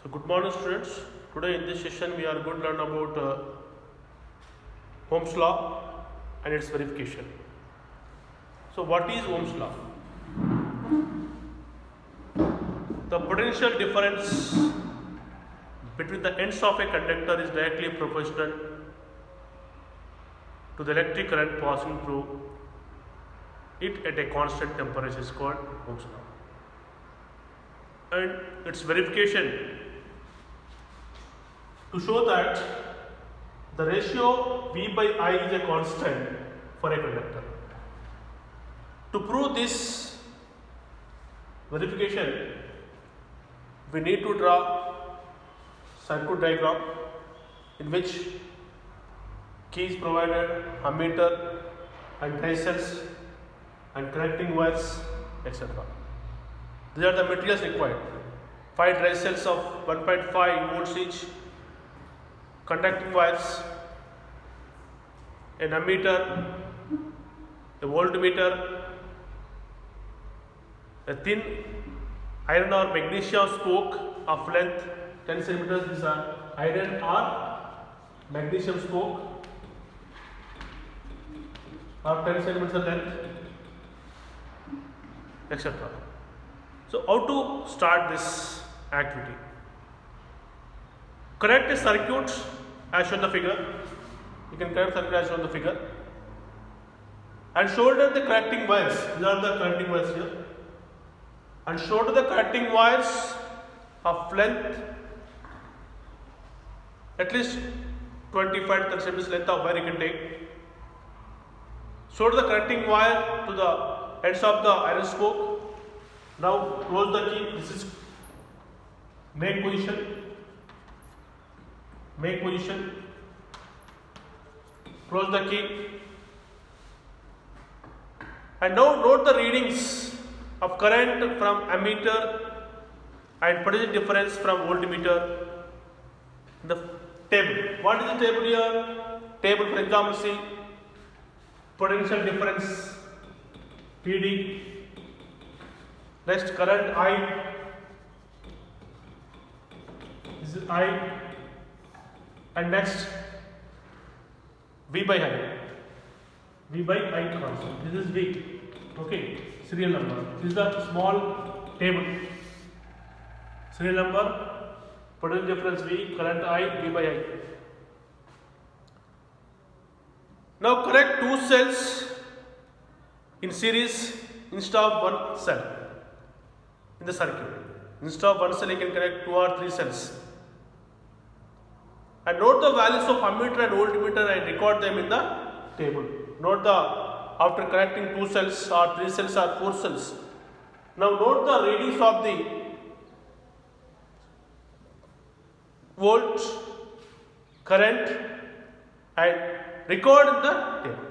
So good morning students. Today in this session we are going to learn about Ohm's law and its verification. So what is Ohm's law? The potential difference between the ends of a conductor is directly proportional to the electric current passing through it at a constant temperature is called Ohm's law. And its verification to show that the ratio V by I is a constant for a conductor. To prove this verification, we need to draw circuit diagram in which key is provided, ammeter and resistors and connecting wires, etc. These are the materials required. 5 resistors of 1.5 volts each, conducting wires, an ammeter, a voltmeter, a thin iron or magnesium spoke of length 10 centimeters. These are iron or magnesium spoke of 10 centimeters length, etc. So how to start this activity? Connect a circuit as shown in the figure. You can connect circuit as shown in the figure and shoulder the connecting wires. These are the connecting wires here. And shoulder the connecting wires of length at least 25 to 30 centimeters length of wire you can take. Solder the connecting wire to the ends of the iron spoke. Now close the key. This is make position. Make position. Close the key. And now note the readings of current from ammeter and potential difference from voltmeter in the table. What is the table here? Table, for example, see potential difference PD. Next, current I. This is I. And next, V by I. V by I constant. This is V. Okay. Serial number. This is the small table. Serial number, potential difference V, current I, V by I. Now connect 2 cells in series instead of 1 cell in the circuit. Instead of 1 cell, you can connect 2 or 3 cells. And note the values of ammeter and voltmeter and record them in the table. Note the after connecting 2 cells or 3 cells or 4 cells. Now note the readings of the volt, current and record in the table.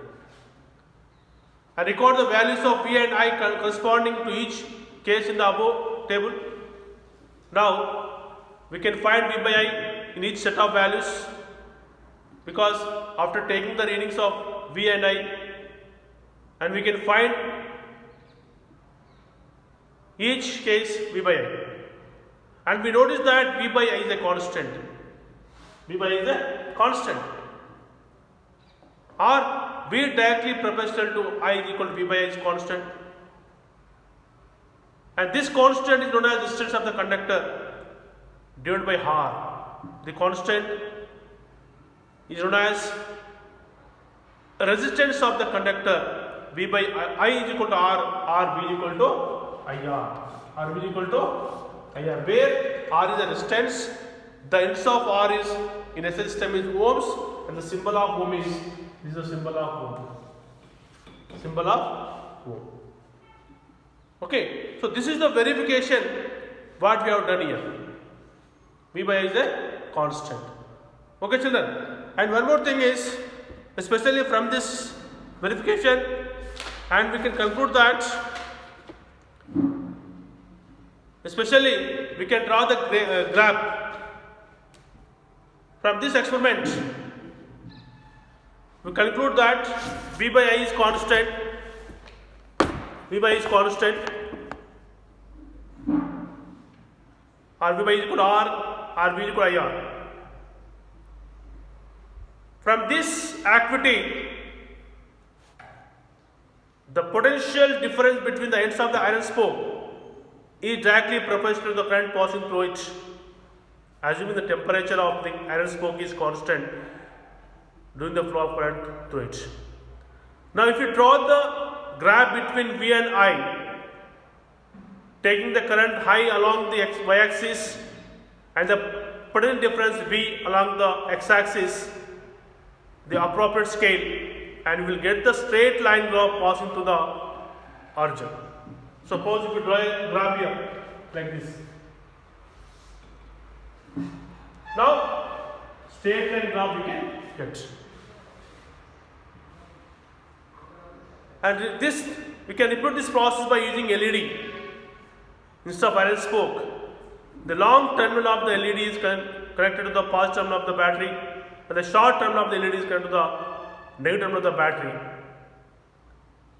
And record the values of V and I corresponding to each case in the above table. Now we can find V by I in each set of values because after taking the readings of V and I, and we can find each case V by I. And we notice that V by I is a constant. V by I is a constant. Or V directly proportional to I is equal to V by I is constant. And this constant is known as resistance of the conductor divided by R. The constant is known as resistance of the conductor. V by I is equal to R, V is equal to IR. R V is equal to IR. Where R is a resistance, the ends of R is in a system is ohms, and the symbol of ohm is this is the symbol of ohm. Symbol of ohm. Okay, so this is the verification what we have done here. V by I is a constant. Okay, children. And one more thing is, especially from this verification, and we can conclude that, especially we can draw the graph from this experiment. We conclude that V by I is constant. V by I is constant. R V by is equal to R or V equal IR. From this activity, the potential difference between the ends of the iron spoke is directly proportional to the current passing through it, assuming the temperature of the iron spoke is constant during the flow of current through it. Now, if you draw the graph between V and I, taking the current high along the y-axis and the potential difference V along the x-axis, the appropriate scale, and we will get the straight line graph passing through the origin. Suppose if you draw a graph here like this. Now, straight line graph we can get. And this, we can repeat this process by using LED instead of iron spoke. The long terminal of the LED is connected to the positive terminal of the battery, and the short terminal of the LED is connected to the negative terminal of the battery.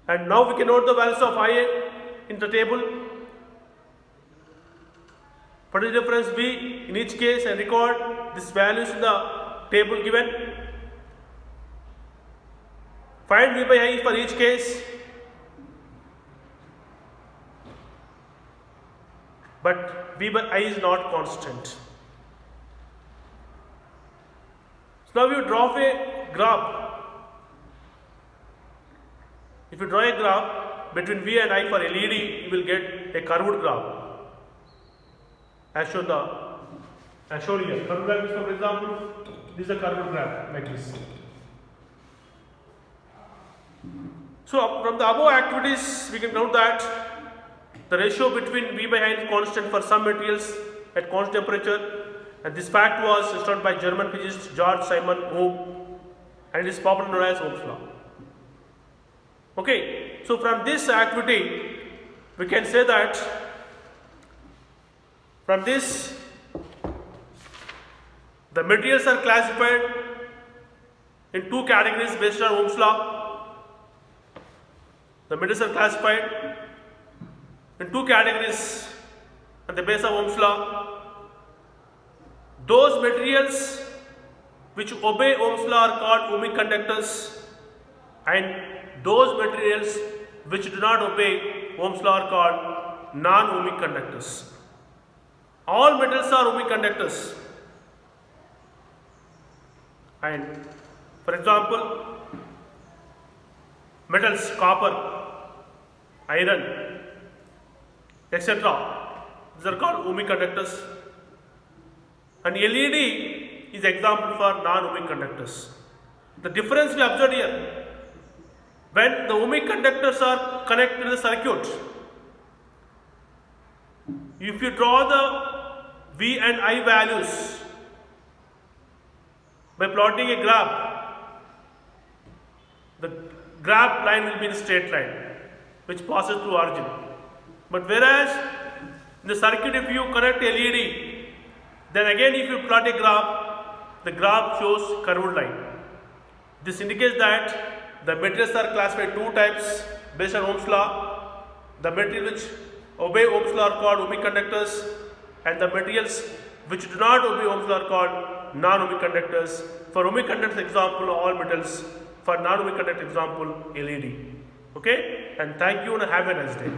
And now we can note the values of IA in the table. Potential difference V in each case and record these values in the table given. Find V by I for each case. But V by I is not constant. So now you draw a graph. If you draw a graph between V and I for LED, you will get a curved graph. As shown here. Curved graph is, for example, this is a curved graph like this. So from the above activities, we can note that the ratio between V by I is constant for some materials at constant temperature, and this fact was discovered by German physicist George Simon Ohm, and it is popularly known as Ohm's law. Okay, so from this activity, we can say that from this, the materials are classified in two categories based on Ohm's law. The materials are classified in two categories on the basis of Ohm's law. Those materials which obey Ohm's law are called ohmic conductors, and those materials which do not obey Ohm's law are called non-ohmic conductors. All metals are ohmic conductors, and for example, metals, copper, iron, etc. These are called ohmic conductors. And LED is example for non-ohmic conductors. The difference we observed here, when the ohmic conductors are connected to the circuit, if you draw the V and I values by plotting a graph, the graph line will be in a straight line which passes through origin. But whereas in the circuit, if you connect LED, then again if you plot a graph, the graph shows curved line. This indicates that the materials are classified two types based on Ohm's law. The materials which obey Ohm's law are called ohmic conductors, and the materials which do not obey Ohm's law are called non-ohmic conductors. For ohmic conductors example, all metals. For non-ohmic conductor example, LED. Okay, and thank you and have a nice day.